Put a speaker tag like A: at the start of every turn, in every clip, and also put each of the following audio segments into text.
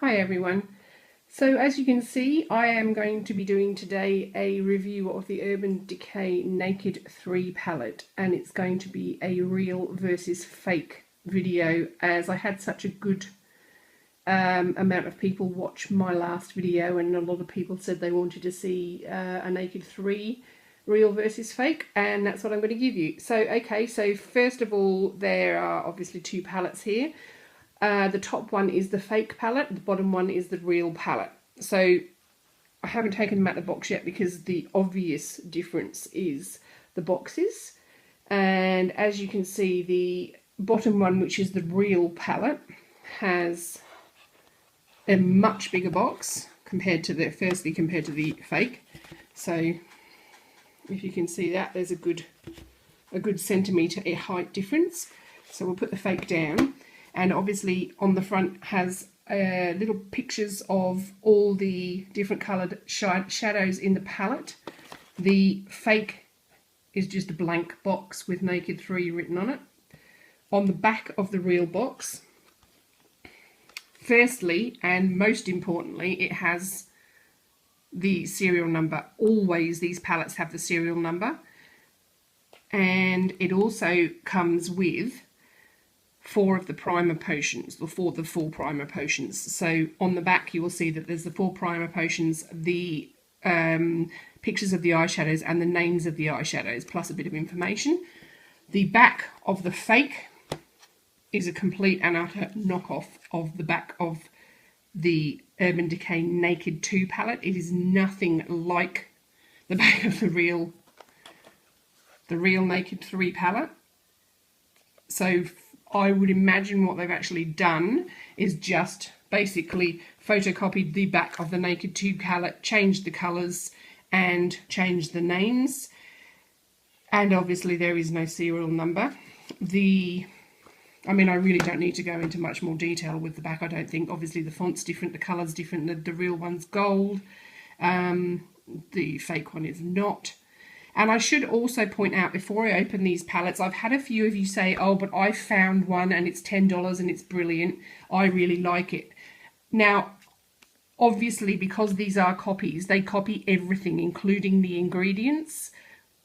A: Hi everyone. So as you can see, I am going to be doing today a review of the Urban Decay Naked 3 palette, and it's going to be a real versus fake video, as I had such a good amount of people watch my last video, and a lot of people said they wanted to see a Naked 3 real versus fake, and that's what I'm going to give you. So first of all, there are obviously two palettes here. The top one is the fake palette, the bottom one is the real palette. So I haven't taken them out of the box yet because the obvious difference is the boxes. And as you can see, the bottom one, which is the real palette, has a much bigger box compared to the fake. So if you can see that, there's a good centimetre height difference. So we'll put the fake down. And obviously on the front has little pictures of all the different coloured shadows in the palette. The fake is just a blank box with Naked 3 written on it. On the back of the real box, firstly and most importantly, it has the serial number. Always these palettes have the serial number. And it also comes with 4 of the primer potions, or 4 of the full primer potions. So on the back you will see that there's the 4 primer potions, the pictures of the eyeshadows and the names of the eyeshadows, plus a bit of information. The back of the fake is a complete and utter knockoff of the back of the Urban Decay Naked 2 palette. It is nothing like the back of the real Naked 3 palette. So I would imagine what they've actually done is just basically photocopied the back of the Naked 2 palette, changed the colours and changed the names. And obviously there is no serial number. I mean, I really don't need to go into much more detail with the back, I don't think. Obviously the font's different, the colour's different, the real one's gold, the fake one is not. And I should also point out, before I open these palettes, I've had a few of you say, oh, but I found one and it's $10 and it's brilliant. I really like it. Now, obviously, because these are copies, they copy everything, including the ingredients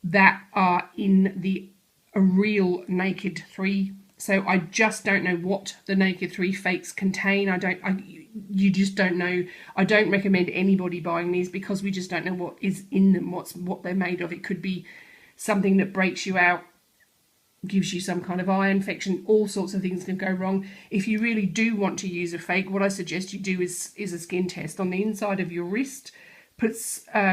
A: that are in the real Naked 3. So I just don't know what the Naked 3 fakes contain. You just don't know. I don't recommend anybody buying these because we just don't know what is in them, what they're made of. It could be something that breaks you out, gives you some kind of eye infection, all sorts of things can go wrong. If you really do want to use a fake, what I suggest you do is a skin test on the inside of your wrist.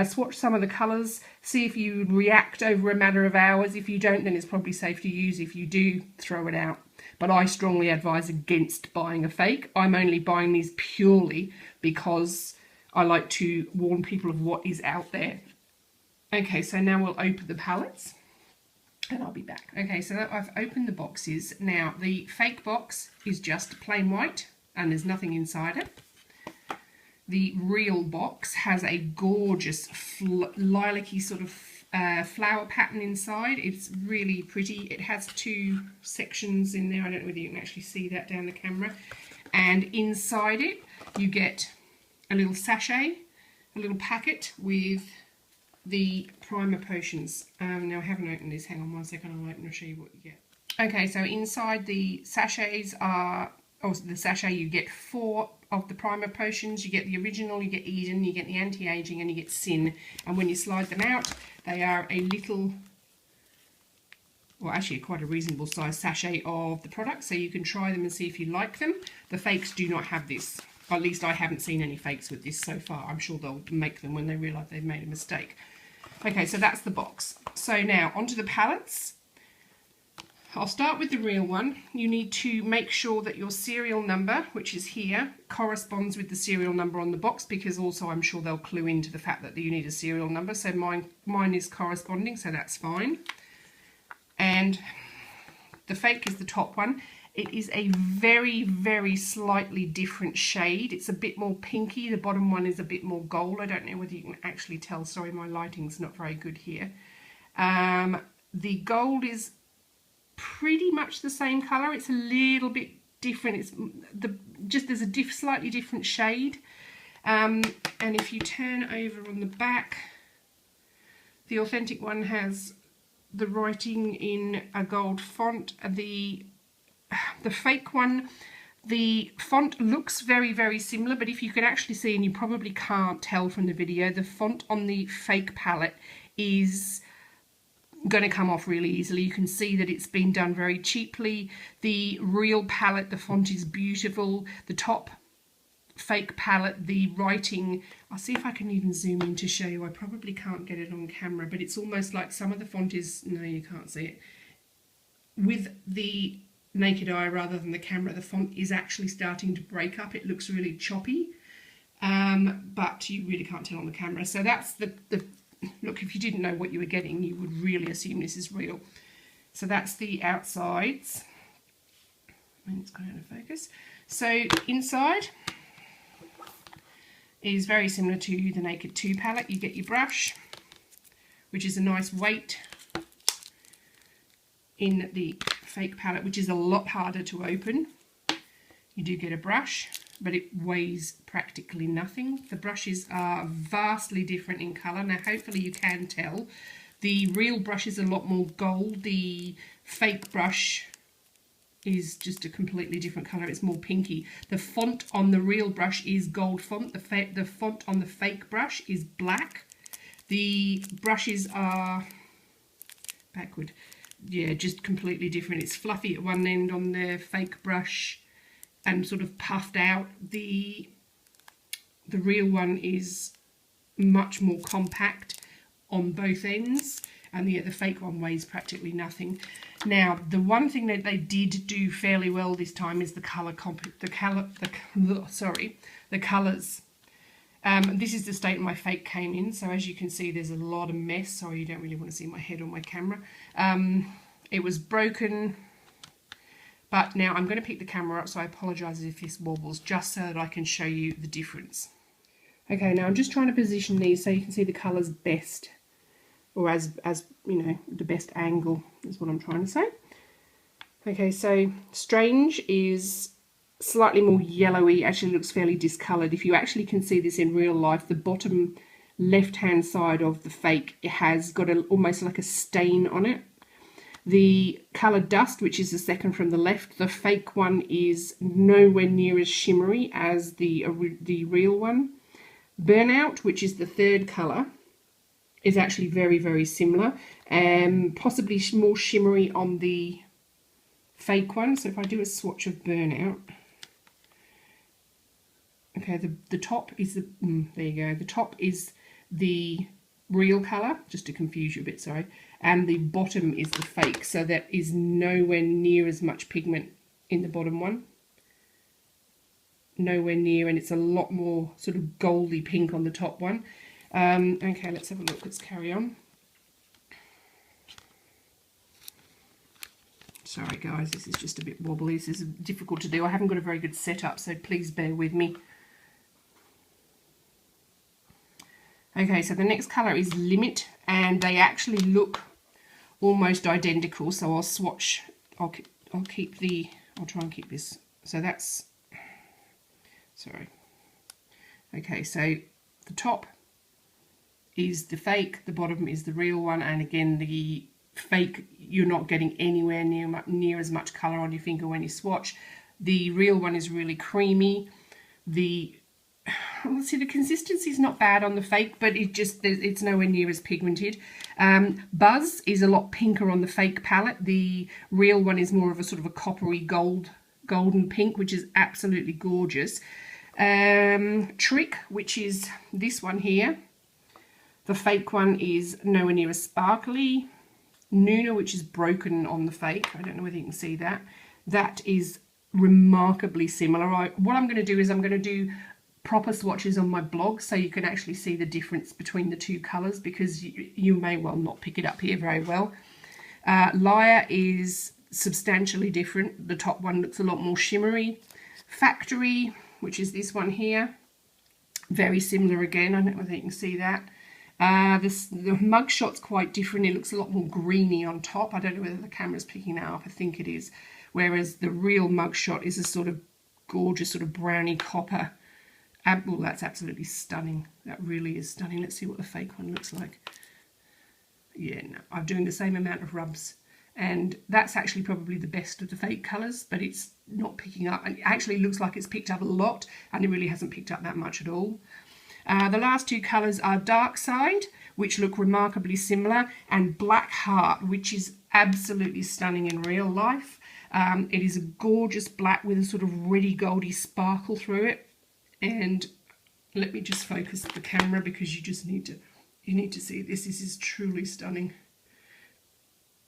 A: Swatch some of the colours, see if you react over a matter of hours. If you don't, then it's probably safe to use. If you do, throw it out. But I strongly advise against buying a fake. I'm only buying these purely because I like to warn people of what is out there. Okay, so now we'll open the palettes and I'll be back. Okay, so I've opened the boxes. Now, the fake box is just plain white and there's nothing inside it. The real box has a gorgeous lilac-y sort of flower pattern inside. It's really pretty. It has 2 sections in there. I don't know whether you can actually see that down the camera. And inside it, you get a little sachet, a little packet with the primer potions. Now, I haven't opened this. Hang on one second. I'll open and show you what you get. Okay, so inside the sachets are... Also, the sachet, you get 4 of the primer potions. You get the original, you get Eden, you get the anti-aging, and you get Sin. And when you slide them out, they are a little, well, actually quite a reasonable size sachet of the product, so you can try them and see if you like them. The fakes do not have this. At least I haven't seen any fakes with this so far. I'm sure they'll make them when they realise they've made a mistake. Okay, so that's the box. So now onto the palettes. I'll start with the real one. You need to make sure that your serial number, which is here, corresponds with the serial number on the box, because also I'm sure they'll clue into the fact that you need a serial number. So mine is corresponding, so that's fine. And the fake is the top one. It is a very, very slightly different shade. It's a bit more pinky. The bottom one is a bit more gold. I don't know whether you can actually tell. Sorry, my lighting's not very good here. The gold is pretty much the same colour. It's a little bit different. It's just there's a slightly different shade. And if you turn over on the back, the authentic one has the writing in a gold font. The fake one, the font looks very, very similar, but if you can actually see, and you probably can't tell from the video, the font on the fake palette is going to come off really easily. You can see that it's been done very cheaply. The real palette, the font is beautiful. The top fake palette, the writing, I'll see if I can even zoom in to show you. I probably can't get it on camera, but it's almost like some of the font is, no, you can't see it. With the naked eye rather than the camera, the font is actually starting to break up. It looks really choppy, but you really can't tell on the camera. So that's the look, if you didn't know what you were getting, you would really assume this is real. So that's the outsides. And it's gone out of focus. So inside is very similar to the Naked 2 palette. You get your brush, which is a nice weight in the fake palette, which is a lot harder to open. You do get a brush, but it weighs practically nothing. The brushes are vastly different in colour. Now, hopefully you can tell. The real brush is a lot more gold. The fake brush is just a completely different colour. It's more pinky. The font on the real brush is gold font. The font on the fake brush is black. The brushes are backward. Yeah, just completely different. It's fluffy at one end on the fake brush and sort of puffed out. The real one is much more compact on both ends, and the fake one weighs practically nothing. Now, the one thing that they did do fairly well this time is the colours. This is the state my fake came in. So as you can see, there's a lot of mess. Sorry, you don't really want to see my head on my camera. It was broken, but now I'm going to pick the camera up, so I apologise if this wobbles, just so that I can show you the difference. Okay, now I'm just trying to position these so you can see the colours best, or as you know, the best angle is what I'm trying to say. Okay, so Strange is slightly more yellowy, actually looks fairly discoloured. If you actually can see this in real life, the bottom left-hand side of the fake, it has got almost like a stain on it. The colour Dust, which is the second from the left, the fake one is nowhere near as shimmery as the real one. Burnout, which is the third colour, is actually very, very similar, and possibly more shimmery on the fake one. So if I do a swatch of Burnout, okay, the top is the, there you go, the top is the real colour, just to confuse you a bit, sorry, and the bottom is the fake, so there is nowhere near as much pigment in the bottom one. Nowhere near, and it's a lot more sort of goldy pink on the top one. Okay, let's have a look, let's carry on. Sorry guys, this is just a bit wobbly, this is difficult to do. I haven't got a very good setup, so please bear with me. Okay, so the next colour is Limit, and they actually look almost identical, so I'll swatch, I'll try and keep this, so that's, sorry. Okay, so the top is the fake, the bottom is the real one, and again the fake, you're not getting anywhere near as much colour on your finger when you swatch. The real one is really creamy. Let's see, the consistency is not bad on the fake, but it's nowhere near as pigmented. Buzz is a lot pinker on the fake palette. The real one is more of a sort of a coppery golden pink, which is absolutely gorgeous. Trick, which is this one here. The fake one is nowhere near as sparkly. Nuna, which is broken on the fake. I don't know whether you can see that. That is remarkably similar. What I'm going to do is I'm going to do proper swatches on my blog so you can actually see the difference between the two colours, because you may well not pick it up here very well. Liar is substantially different. The top one looks a lot more shimmery. Factory, which is this one here, very similar again. I don't know whether you can see that. The mug shot's quite different. It looks a lot more greeny on top. I don't know whether the camera's picking that up. I think it is. Whereas the real mug shot is a sort of gorgeous sort of browny copper. Well, that's absolutely stunning. That really is stunning. Let's see what the fake one looks like. Yeah, no, I'm doing the same amount of rubs. And that's actually probably the best of the fake colours, but it's not picking up. And it actually looks like it's picked up a lot, and it really hasn't picked up that much at all. The last two colours are Dark Side, which look remarkably similar, and Black Heart, which is absolutely stunning in real life. It is a gorgeous black with a sort of reddy goldy sparkle through it. And let me just focus the camera because you need to see this. This is truly stunning.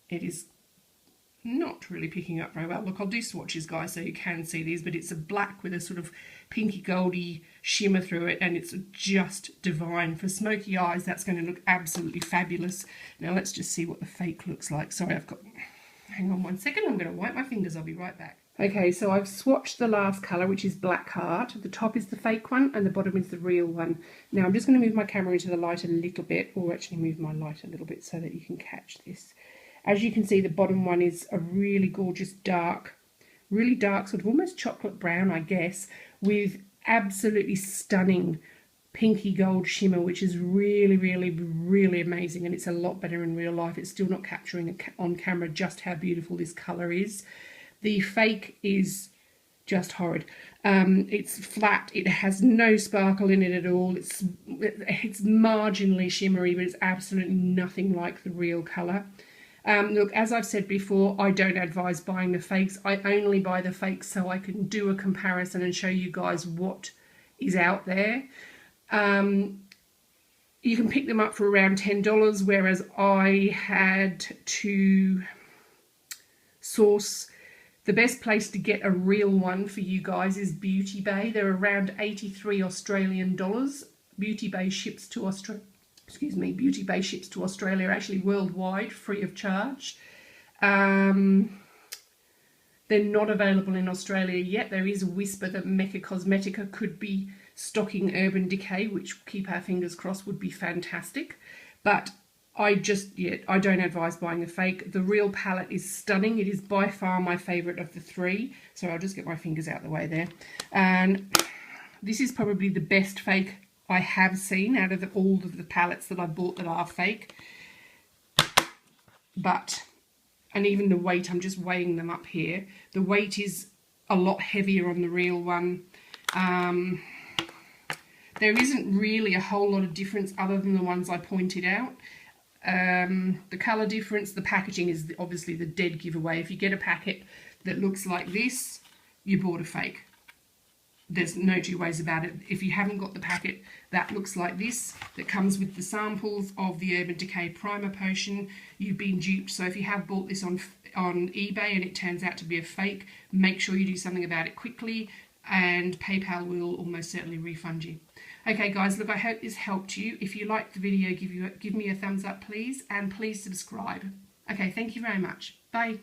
A: It is not really picking up very well. Look, I'll do swatches, guys, so you can see these, but it's a black with a sort of pinky goldy shimmer through it, and it's just divine. For smoky eyes, that's going to look absolutely fabulous. Now let's just see what the fake looks like. Sorry, hang on one second, I'm going to wipe my fingers, I'll be right back. Okay, so I've swatched the last colour, which is Black Heart. The top is the fake one and the bottom is the real one. Now I'm just going to move my camera into the light a little bit, or actually move my light a little bit so that you can catch this. As you can see, the bottom one is a really gorgeous really dark, sort of almost chocolate brown, I guess, with absolutely stunning pinky gold shimmer, which is really, really, really amazing. And it's a lot better in real life. It's still not capturing on camera just how beautiful this colour is. The fake is just horrid. It's flat. It has no sparkle in it at all. It's marginally shimmery, but it's absolutely nothing like the real colour. Look, as I've said before, I don't advise buying the fakes. I only buy the fakes so I can do a comparison and show you guys what is out there. You can pick them up for around $10, whereas I had to source. The best place to get a real one for you guys is Beauty Bay. They're around 83 Australian dollars. Beauty Bay ships to Australia. Beauty Bay ships to Australia, actually worldwide, free of charge. They're not available in Australia yet. There is a whisper that Mecca Cosmetica could be stocking Urban Decay, which, keep our fingers crossed, would be fantastic. But I don't advise buying a fake. The real palette is stunning. It is by far my favourite of the three. So I'll just get my fingers out of the way there. And this is probably the best fake I have seen out of all of the palettes that I bought that are fake. And even the weight, I'm just weighing them up here. The weight is a lot heavier on the real one. There isn't really a whole lot of difference other than the ones I pointed out. The colour difference, the packaging is obviously the dead giveaway. If you get a packet that looks like this, you bought a fake. There's no two ways about it. If you haven't got the packet that looks like this, that comes with the samples of the Urban Decay Primer Potion, you've been duped. So if you have bought this on eBay and it turns out to be a fake, make sure you do something about it quickly, and PayPal will almost certainly refund you. Okay guys, look, I hope this helped you. If you liked the video, give me a thumbs up please, and please subscribe. Okay, thank you very much. Bye.